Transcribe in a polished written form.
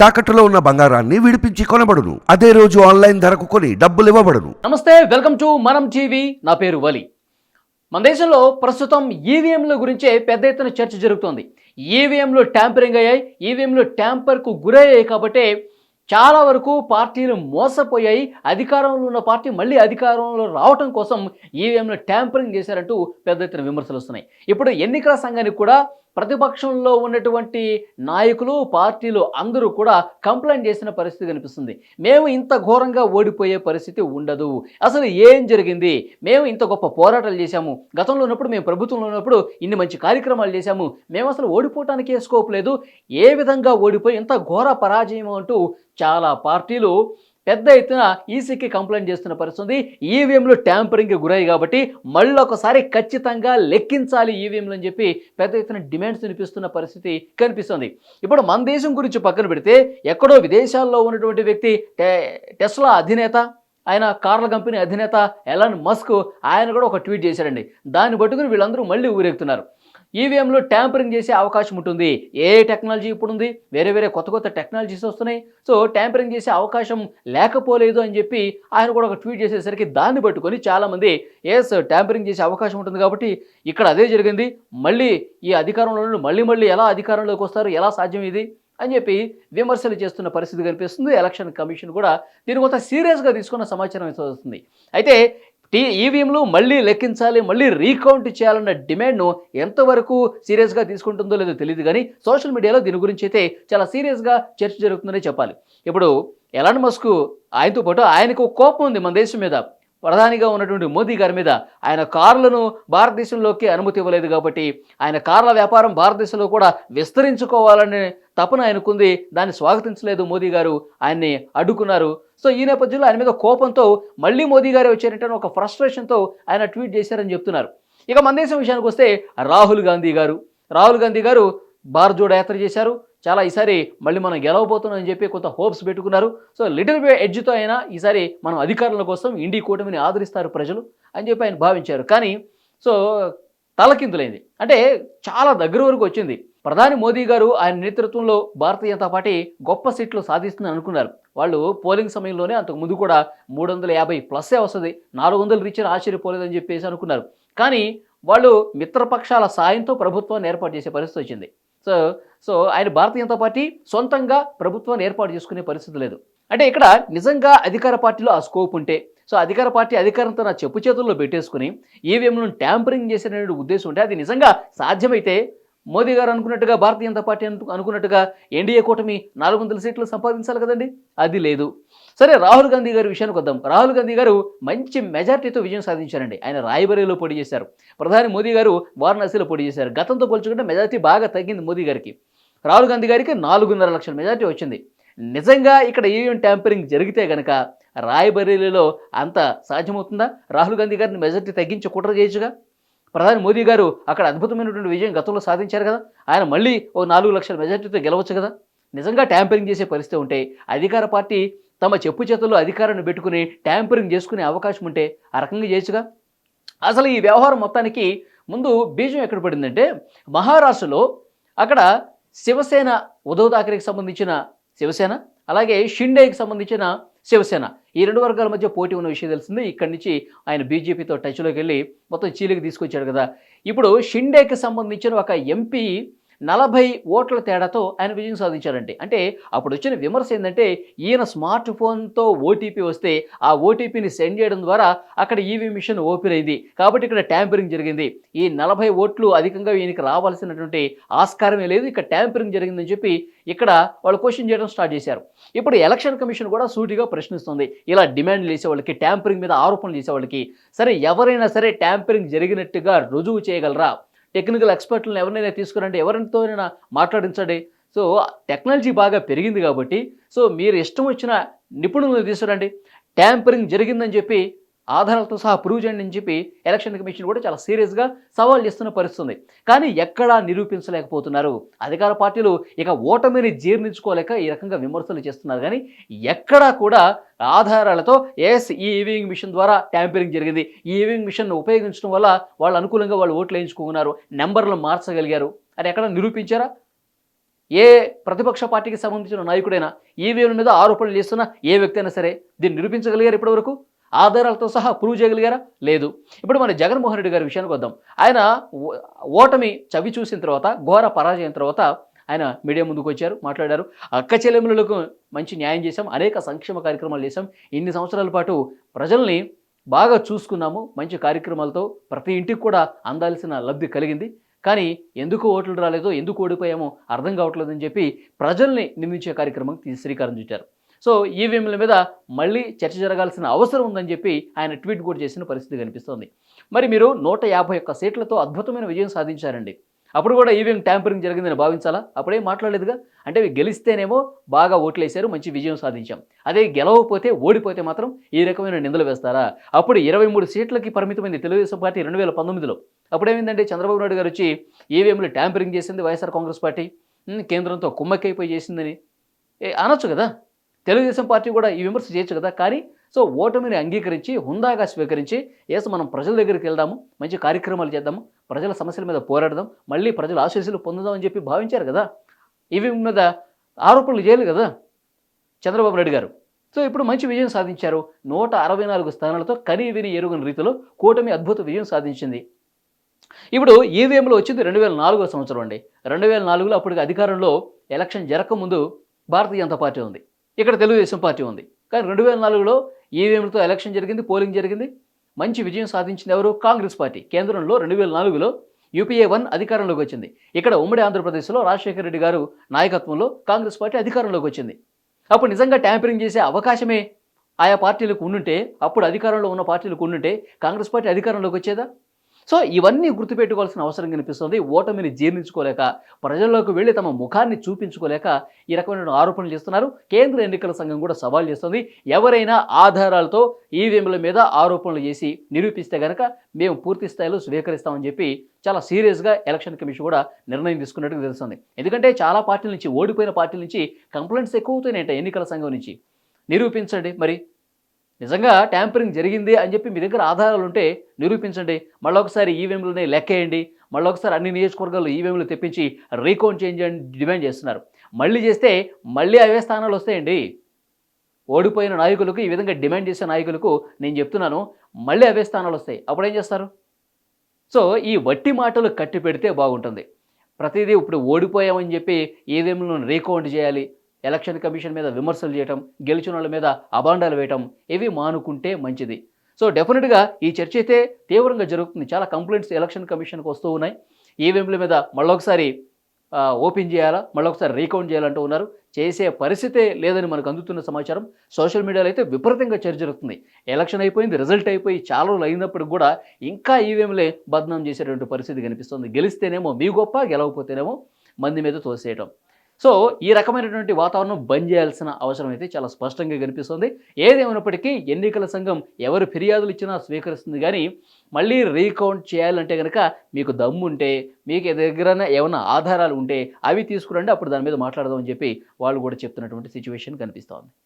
తాకట్టులో ఉన్న బంగారాన్ని విడిపించి కొనబడును. అదే రోజు ఆన్లైన్ ధరకు కొని డబ్బులు ఇవ్వబడును. నమస్తే, వెల్కమ్ టు మనం టీవీ. నా పేరు వలి. మన దేశంలో ప్రస్తుతం ఈవీఎంల గురించే పెద్ద ఎత్తున చర్చ జరుగుతోంది. ఈవీఎంలు ట్యాంపరింగ్ అయ్యాయి, ఈవీఎంలు ట్యాంపర్కు గురయ్యాయి కాబట్టి చాలా వరకు పార్టీలు మోసపోయాయి. అధికారంలో ఉన్న పార్టీ మళ్ళీ అధికారంలో రావటం కోసం ఈవీఎంలు ట్యాంపరింగ్ చేశారంటూ పెద్ద ఎత్తున విమర్శలు వస్తున్నాయి. ఇప్పుడు ఎన్నికల సంఘానికి కూడా ప్రతిపక్షంలో ఉన్నటువంటి నాయకులు, పార్టీలు అందరూ కూడా కంప్లైంట్ చేసిన పరిస్థితి కనిపిస్తుంది. మేము ఇంత ఘోరంగా ఓడిపోయే పరిస్థితి ఉండదు, అసలు ఏం జరిగింది, మేము ఇంత గొప్ప పోరాటాలు చేశాము, గతంలో ఉన్నప్పుడు మేము ప్రభుత్వంలో ఉన్నప్పుడు ఇన్ని మంచి కార్యక్రమాలు చేశాము, మేము అసలు ఓడిపోవటానికే స్కోప్ లేదు, ఏ విధంగా ఓడిపోయి ఇంత ఘోర పరాజయం అంటూ చాలా పార్టీలు పెద్ద ఎత్తున ఈసీకి కంప్లైంట్ చేస్తున్న పరిస్థితి. ఈవీఎంలు ట్యాంపరింగ్కి గురయ్యాయి కాబట్టి మళ్ళీ ఒకసారి ఖచ్చితంగా లెక్కించాలి ఈవీఎంలు అని చెప్పి పెద్ద ఎత్తున డిమాండ్స్ వినిపిస్తున్న పరిస్థితి కనిపిస్తుంది. ఇప్పుడు మన దేశం గురించి పక్కన పెడితే ఎక్కడో విదేశాల్లో ఉన్నటువంటి వ్యక్తి టెస్లా అధినేత, ఆయన కార్ల కంపెనీ అధినేత ఎలాన్ మస్క్, ఆయన కూడా ఒక ట్వీట్ చేశారండి. దాన్ని పట్టుకుని వీళ్ళందరూ మళ్ళీ ఊరెగుతున్నారు. ఈవీఎంలో ట్యాంపరింగ్ చేసే అవకాశం ఉంటుంది. ఏ టెక్నాలజీ ఇప్పుడు ఉంది, వేరే వేరే కొత్త కొత్త టెక్నాలజీస్ వస్తున్నాయి. సో ట్యాంపరింగ్ చేసే అవకాశం లేకపోలేదు అని చెప్పి ఆయన కూడా ఒక ట్వీట్ చేసేసరికి దాన్ని పట్టుకొని చాలామంది ఎస్ ట్యాంపరింగ్ చేసే అవకాశం ఉంటుంది కాబట్టి ఇక్కడ అదే జరిగింది, మళ్ళీ ఈ అధికారంలో మళ్ళీ ఎలా అధికారంలోకి వస్తారు, ఎలా సాధ్యం ఇది అని చెప్పి విమర్శలు చేస్తున్న పరిస్థితి కనిపిస్తుంది. ఎలక్షన్ కమిషన్ కూడా దీని కొంత సీరియస్గా తీసుకున్న సమాచారం వస్తుంది. అయితే ఈవీఎంలు మళ్ళీ లెక్కించాలి, మళ్ళీ రీకౌంట్ చేయాలన్న డిమాండ్ను ఎంతవరకు సీరియస్గా తీసుకుంటుందో లేదో తెలియదు, కానీ సోషల్ మీడియాలో దీని గురించి అయితే చాలా సీరియస్గా చర్చ జరుగుతుందని చెప్పాలి. ఇప్పుడు ఎలాన్ మస్క్, ఆయనతో పాటు ఆయనకు కోపం ఉంది మన దేశం మీద, ప్రధానిగా ఉన్నటువంటి మోదీ గారి మీద. ఆయన కార్లను భారతదేశంలోకి అనుమతి ఇవ్వలేదు కాబట్టి ఆయన కార్ల వ్యాపారం భారతదేశంలో కూడా విస్తరించుకోవాలనే తపన ఆయనకుంది. దాన్ని స్వాగతించలేదు మోదీ గారు, ఆయన్ని అడ్డుకున్నారు. సో ఈ నేపథ్యంలో ఆయన మీద కోపంతో మళ్ళీ మోదీ గారే వచ్చారంటే ఒక ఫ్రస్ట్రేషన్తో ఆయన ట్వీట్ చేశారని చెప్తున్నారు. ఇక మన దేశం విషయానికి వస్తే రాహుల్ గాంధీ గారు భారత్ జోడో యాత్ర చేశారు. చాలా ఈసారి మళ్ళీ మనం గెలవబోతున్నాం అని చెప్పి కొంత హోప్స్ పెట్టుకున్నారు. సో లిటిల్ బి ఎడ్జ్తో అయినా ఈసారి మనం అధికారుల కోసం ఇండి కూటమిని ఆదరిస్తారు ప్రజలు అని చెప్పి ఆయన భావించారు. కానీ సో తలకిందులైంది, అంటే చాలా దగ్గర వరకు వచ్చింది. ప్రధాని మోదీ గారు ఆయన నేతృత్వంలో భారతీయ జనతా పార్టీ గొప్ప సీట్లు సాధిస్తుందని అనుకున్నారు. వాళ్ళు పోలింగ్ సమయంలోనే అంతకు ముందు కూడా 350+ వస్తుంది, 400 రీచ్ని ఆశ్చర్యపోలేదని చెప్పేసి అనుకున్నారు. కానీ వాళ్ళు మిత్రపక్షాల సాయంతో ప్రభుత్వాన్ని ఏర్పాటు చేసే పరిస్థితి వచ్చింది. సో ఆయన భారతీయ జనతా పార్టీ సొంతంగా ప్రభుత్వాన్ని ఏర్పాటు చేసుకునే పరిస్థితి లేదు. అంటే ఇక్కడ నిజంగా అధికార పార్టీలో ఆ స్కోప్ ఉంటే, సో అధికార పార్టీ అధికారంతో నా చెప్పు చేతుల్లో పెట్టేసుకుని ఈవీఎంలను ట్యాంపరింగ్ చేసే ఉద్దేశం ఉంటే, అది నిజంగా సాధ్యమైతే మోదీ గారు అనుకున్నట్టుగా, భారతీయ జనతా పార్టీ అనుకున్నట్టుగా ఎన్డీఏ కూటమి 400 సీట్లు సంపాదించాలి కదండి. అది లేదు. సరే, రాహుల్ గాంధీ గారి విషయానికి వద్దాం. రాహుల్ గాంధీ గారు మంచి మెజార్టీతో విజయం సాధించారండి. ఆయన రాయ్బరేలీలో పోటీ చేశారు. ప్రధాని మోదీ గారు వారణాసిలో పోటీ చేశారు. గతంతో పోల్చుకుంటే మెజార్టీ బాగా తగ్గింది మోదీ గారికి. రాహుల్ గాంధీ గారికి 4.5 లక్షల మెజార్టీ వచ్చింది. నిజంగా ఇక్కడ ఈవీఎం ట్యాంపరింగ్ జరిగితే గనక రాయ్బరేలీలో అంత సాధ్యమవుతుందా? రాహుల్ గాంధీ గారిని మెజార్టీ తగ్గించి కుట్ర చేయొచ్చుగా. ప్రధాని మోదీ గారు అక్కడ అద్భుతమైనటువంటి విజయం గతంలో సాధించారు కదా, ఆయన మళ్ళీ ఓ 4 లక్షల మెజార్టీతో గెలవచ్చు కదా. నిజంగా ట్యాంపరింగ్ చేసే పరిస్థితి ఉంటే, అధికార పార్టీ తమ చెప్పు చేతుల్లో అధికారాన్ని పెట్టుకుని ట్యాంపరింగ్ చేసుకునే అవకాశం ఉంటే ఆ రకంగా చేయొచ్చుగా. అసలు ఈ వ్యవహారం మొత్తానికి ముందు బీజం ఎక్కడ పడిందంటే, మహారాష్ట్రలో అక్కడ శివసేన, ఉద్ధవ్ ఠాకరేకి సంబంధించిన శివసేన, అలాగే షిండేకి సంబంధించిన శివసేన, ఈ 2 వర్గాల మధ్య పోటీ ఉన్న విషయం తెలిసింది. ఇక్కడి నుంచి ఆయన బీజేపీతో టచ్లోకి వెళ్ళి మొత్తం చీలికి తీసుకొచ్చాడు కదా. ఇప్పుడు షిండేకి సంబంధించిన ఒక ఎంపీ 40 ఓట్ల తేడాతో ఆయన విజయం సాధించారంటే, అంటే అప్పుడు వచ్చిన విమర్శ ఏంటంటే, ఈయన స్మార్ట్ ఫోన్తో ఓటీపీ వస్తే ఆ ఓటీపీని సెండ్ చేయడం ద్వారా అక్కడ ఈవీఎం మిషన్ ఓపెన్ అయింది కాబట్టి ఇక్కడ ట్యాంపరింగ్ జరిగింది. ఈ 40 ఓట్లు అధికంగా ఈయనకి రావాల్సినటువంటి ఆస్కారమే లేదు, ఇక్కడ ట్యాంపరింగ్ జరిగిందని చెప్పి ఇక్కడ వాళ్ళు క్వశ్చన్ చేయడం స్టార్ట్ చేశారు. ఇప్పుడు ఎలక్షన్ కమిషన్ కూడా సూటిగా ప్రశ్నిస్తుంది. ఇలా డిమాండ్లు చేసేవాళ్ళకి, ట్యాంపరింగ్ మీద ఆరోపణలు చేసేవాళ్ళకి, సరే ఎవరైనా సరే ట్యాంపరింగ్ జరిగినట్టుగా రుజువు చేయగలరా? టెక్నికల్ ఎక్స్పర్ట్లను ఎవరినైనా తీసుకురండి, ఎవరితోనైనా మాట్లాడించండి. సో టెక్నాలజీ బాగా పెరిగింది కాబట్టి, సో మీరు ఇష్టం వచ్చిన నిపుణులను తీసుకురండి, ట్యాంపరింగ్ జరిగిందని చెప్పి ఆధారాలతో సహా ప్రూవ్ చేయండి అని చెప్పి ఎలక్షన్ కమిషన్ కూడా చాలా సీరియస్గా సవాల్ చేస్తున్న పరిస్థితి ఉంది. కానీ ఎక్కడా నిరూపించలేకపోతున్నారు. అధికార పార్టీలు ఇక ఓటమిని జీర్ణించుకోలేక ఈ రకంగా విమర్శలు చేస్తున్నారు. కానీ ఎక్కడా కూడా ఆధారాలతో ఎస్ ఈ ఈవీఎం మిషన్ ద్వారా ట్యాంపరింగ్ జరిగింది, ఈ ఈవీఎం మిషన్ ఉపయోగించడం వల్ల వాళ్ళు అనుకూలంగా వాళ్ళు ఓట్లు వేయించుకున్నారు, నెంబర్లు మార్చగలిగారు అని ఎక్కడ నిరూపించారా? ఏ ప్రతిపక్ష పార్టీకి సంబంధించిన నాయకుడైనా ఈవీఎంల మీద ఆరోపణలు చేస్తున్న ఏ వ్యక్తి అయినా సరే దీన్ని నిరూపించగలిగారు ఇప్పటివరకు? ఆధారాలతో సహా ప్రూవ్ చేయగలిగారా? లేదు. ఇప్పుడు మన జగన్మోహన్ రెడ్డి గారి విషయానికి వద్దాం. ఆయన ఓటమి చవి చూసిన తర్వాత, ఘోర పరాజయం తర్వాత ఆయన మీడియా ముందుకు వచ్చారు, మాట్లాడారు. అక్క చెల్లెములకు మంచి న్యాయం చేశాం, అనేక సంక్షేమ కార్యక్రమాలు చేశాం, ఇన్ని సంవత్సరాల పాటు ప్రజల్ని బాగా చూసుకున్నాము, మంచి కార్యక్రమాలతో ప్రతి ఇంటికి కూడా అందాల్సిన లబ్ధి కలిగింది. కానీ ఎందుకు ఓట్లు రాలేదో, ఎందుకు ఓడిపోయామో అర్థం కావట్లేదని చెప్పి ప్రజల్ని నిందించే కార్యక్రమం శ్రీకారం చుట్టారు. సో ఈవీఎంల మీద మళ్ళీ చర్చ జరగాల్సిన అవసరం ఉందని చెప్పి ఆయన ట్వీట్ కూడా చేసిన పరిస్థితి కనిపిస్తోంది. మరి మీరు 151 సీట్లతో అద్భుతమైన విజయం సాధించారండి. అప్పుడు కూడా ఈవీఎం ట్యాంపరింగ్ జరిగిందని భావించాలా? అప్పుడేం మాట్లాడలేదుగా. అంటే గెలిస్తేనేమో బాగా ఓట్లేశారు, మంచి విజయం సాధించాం. అదే గెలవకపోతే, ఓడిపోతే మాత్రం ఈ రకమైన నిందలు వేస్తారా? అప్పుడు 23 సీట్లకి పరిమితమైంది తెలుగుదేశం పార్టీ 2019లో. అప్పుడేమైందంటే చంద్రబాబు నాయుడు గారు వచ్చి ఈవీఎంలు ట్యాంపరింగ్ చేసింది వైఎస్ఆర్ కాంగ్రెస్ పార్టీ, కేంద్రంతో కుమ్మక్కైపోయి చేసిందని అనొచ్చు కదా. తెలుగుదేశం పార్టీ కూడా ఈ విమర్శ చేయొచ్చు కదా. కానీ సో ఓటమిని అంగీకరించి, హుందాగా స్వీకరించి, మనం ప్రజల దగ్గరికి వెళ్దాము, మంచి కార్యక్రమాలు చేద్దాము, ప్రజల సమస్యల మీద పోరాడదాం, మళ్ళీ ప్రజల ఆశీస్సులు పొందుదాం అని చెప్పి భావించారు కదా. ఇవి మీద ఆరోపణలు చేయలేదు కదా చంద్రబాబు నాయుడు గారు. సో ఇప్పుడు మంచి విజయం సాధించారు. 164 స్థానాలతో కనీ విని ఎరుగని రీతిలో కూటమి అద్భుత విజయం సాధించింది. ఇప్పుడు ఈవీఎంలో వచ్చింది 2004 సంవత్సరం అండి. 2004లో అప్పటికి అధికారంలో ఎలక్షన్ జరగకముందు భారతీయ జనతా పార్టీ ఉంది, ఇక్కడ తెలుగుదేశం పార్టీ ఉంది. కానీ 2004లో ఈవీఎంలతో ఎలక్షన్ జరిగింది, పోలింగ్ జరిగింది. మంచి విజయం సాధించింది ఎవరు? కాంగ్రెస్ పార్టీ. కేంద్రంలో 2004లో యూపీఏ 1 అధికారంలోకి వచ్చింది. ఇక్కడ ఉమ్మడి ఆంధ్రప్రదేశ్లో రాజశేఖర రెడ్డి గారు నాయకత్వంలో కాంగ్రెస్ పార్టీ అధికారంలోకి వచ్చింది. అప్పుడు నిజంగా ట్యాంపరింగ్ చేసే అవకాశమే ఆయా పార్టీలకు ఉండుంటే, అప్పుడు అధికారంలో ఉన్న పార్టీలకు ఉండుంటే కాంగ్రెస్ పార్టీ అధికారంలోకి వచ్చేదా? సో ఇవన్నీ గుర్తుపెట్టుకోవాల్సిన అవసరం కనిపిస్తుంది. ఓటమిని జీర్ణించుకోలేక, ప్రజల్లోకి వెళ్ళి తమ ముఖాన్ని చూపించుకోలేక ఈ రకమైన ఆరోపణలు చేస్తున్నారు. కేంద్ర ఎన్నికల సంఘం కూడా సవాల్ చేస్తుంది. ఎవరైనా ఆధారాలతో ఈవీఎంల మీద ఆరోపణలు చేసి నిరూపిస్తే కనుక మేము పూర్తి స్థాయిలో స్వీకరిస్తామని చెప్పి చాలా సీరియస్గా ఎలక్షన్ కమిషన్ కూడా నిర్ణయం తీసుకున్నట్టు తెలుస్తుంది. ఎందుకంటే చాలా పార్టీల నుంచి, ఓడిపోయిన పార్టీల నుంచి కంప్లైంట్స్ ఎక్కువ అవుతున్నాయంట ఎన్నికల సంఘం నుంచి. నిరూపించండి, మరి నిజంగా ట్యాంపరింగ్ జరిగింది అని చెప్పి మీ దగ్గర ఆధారాలు ఉంటే నిరూపించండి. మళ్ళొకసారి ఈవీఎంలని లెక్కేయండి, మళ్ళొకసారి అన్ని నియోజకవర్గాల్లో ఈవీఎంలు తెప్పించి రీకౌంట్ చేయండి అని డిమాండ్ చేస్తున్నారు. మళ్ళీ చేస్తే మళ్ళీ అవే స్థానాలు వస్తాయండి. ఓడిపోయిన నాయకులకు, ఈ విధంగా డిమాండ్ చేసే నాయకులకు నేను చెప్తున్నాను, మళ్ళీ అవే స్థానాలు వస్తాయి. అప్పుడేం చేస్తారు? సో ఈ వట్టి మాటలు కట్టి పెడితే బాగుంటుంది. ప్రతిదీ ఇప్పుడు ఓడిపోయామని చెప్పి ఈవీఎంలను రీకౌంట్ చేయాలి, ఎలక్షన్ కమిషన్ మీద విమర్శలు చేయటం, గెలిచిన వాళ్ళ మీద అబాండాలు వేయటం, ఇవి మానుకుంటే మంచిది. సో డెఫినెట్గా ఈ చర్చ అయితే తీవ్రంగా జరుగుతుంది. చాలా కంప్లైంట్స్ ఎలక్షన్ కమిషన్కి వస్తూ ఉన్నాయి. ఈవీఎంల మీద మళ్ళొకసారి ఓపెన్ చేయాలా, మళ్ళొకసారి రీకౌంట్ చేయాలంటూ ఉన్నారు. చేసే పరిస్థితే లేదని మనకు అందుతున్న సమాచారం. సోషల్ మీడియాలో అయితే విపరీతంగా చర్చ జరుగుతుంది. ఎలక్షన్ అయిపోయింది, రిజల్ట్ అయిపోయి చాలా రోజులు అయినప్పటికి కూడా ఇంకా ఈవీఎంలే బద్నాం చేసేటువంటి పరిస్థితి కనిపిస్తుంది. గెలిస్తేనేమో మీ గొప్ప, గెలవకపోతేనేమో మంది మీద తోసేయటం. సో ఈ రకమైనటువంటి వాతావరణం బంద్ చేయాల్సిన అవసరం అయితే చాలా స్పష్టంగా కనిపిస్తుంది. ఏదేమైనప్పటికీ ఎన్నికల సంఘం ఎవరు ఫిర్యాదులు ఇచ్చినా స్వీకరిస్తుంది. కానీ మళ్ళీ రీకౌంట్ చేయాలంటే కనుక మీకు దమ్ముంటే, మీకు దగ్గర ఏమైనా ఆధారాలు ఉంటే అవి తీసుకురండి, అప్పుడు దాని మీద మాట్లాడదామని చెప్పి వాళ్ళు కూడా చెప్తున్నటువంటి సిచ్యువేషన్ కనిపిస్తోంది.